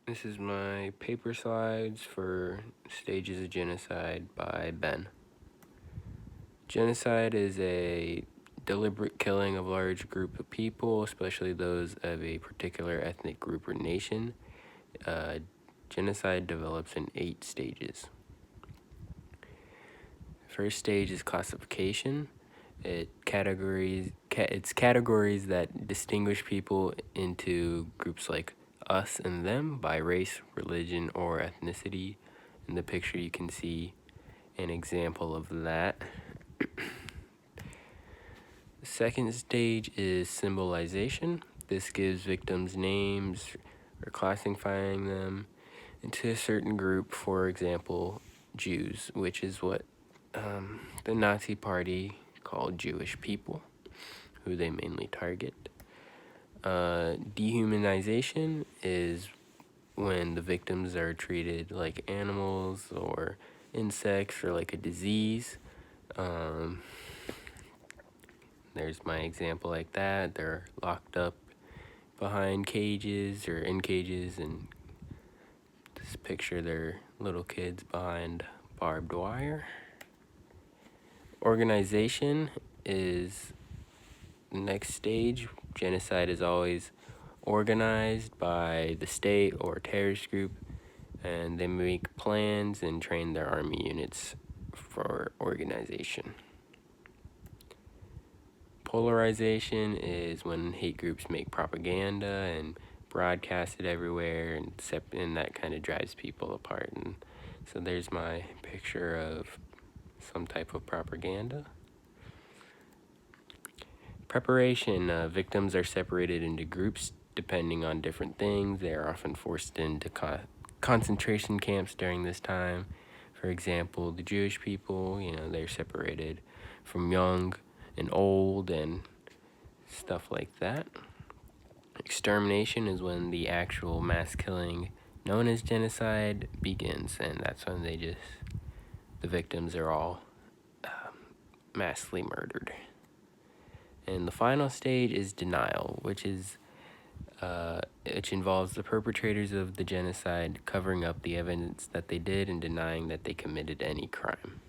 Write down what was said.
This is my paper slides for Stages of Genocide by Ben. Genocide is a deliberate killing of a large group of people, especially those of a particular ethnic group or nation. Genocide develops in 8 stages. First stage is classification. It's categories that distinguish people into groups like us and them by race, religion, or ethnicity. In the picture you can see an example of that. The second stage is symbolization. This gives victims names or classifying them into a certain group, for example, Jews, which is what the Nazi Party called Jewish people, who they mainly target. Dehumanization is when the victims are treated like animals or insects or like a disease. There's my example like that. They're locked up behind cages or in cages, and this picture they're little kids behind barbed wire. Organization is the next stage. Genocide is always organized by the state or terrorist group, and they make plans and train their army units for organization. Polarization is when hate groups make propaganda and broadcast it everywhere, and that kind of drives people apart. And so there's my picture of some type of propaganda. Preparation. Victims are separated into groups depending on different things. They are often forced into concentration camps during this time. For example, the Jewish people, they're separated from young and old and stuff like that. Extermination is when the actual mass killing known as genocide begins, and that's when the victims are all massively murdered. And the final stage is denial, which involves the perpetrators of the genocide covering up the evidence that they did and denying that they committed any crime.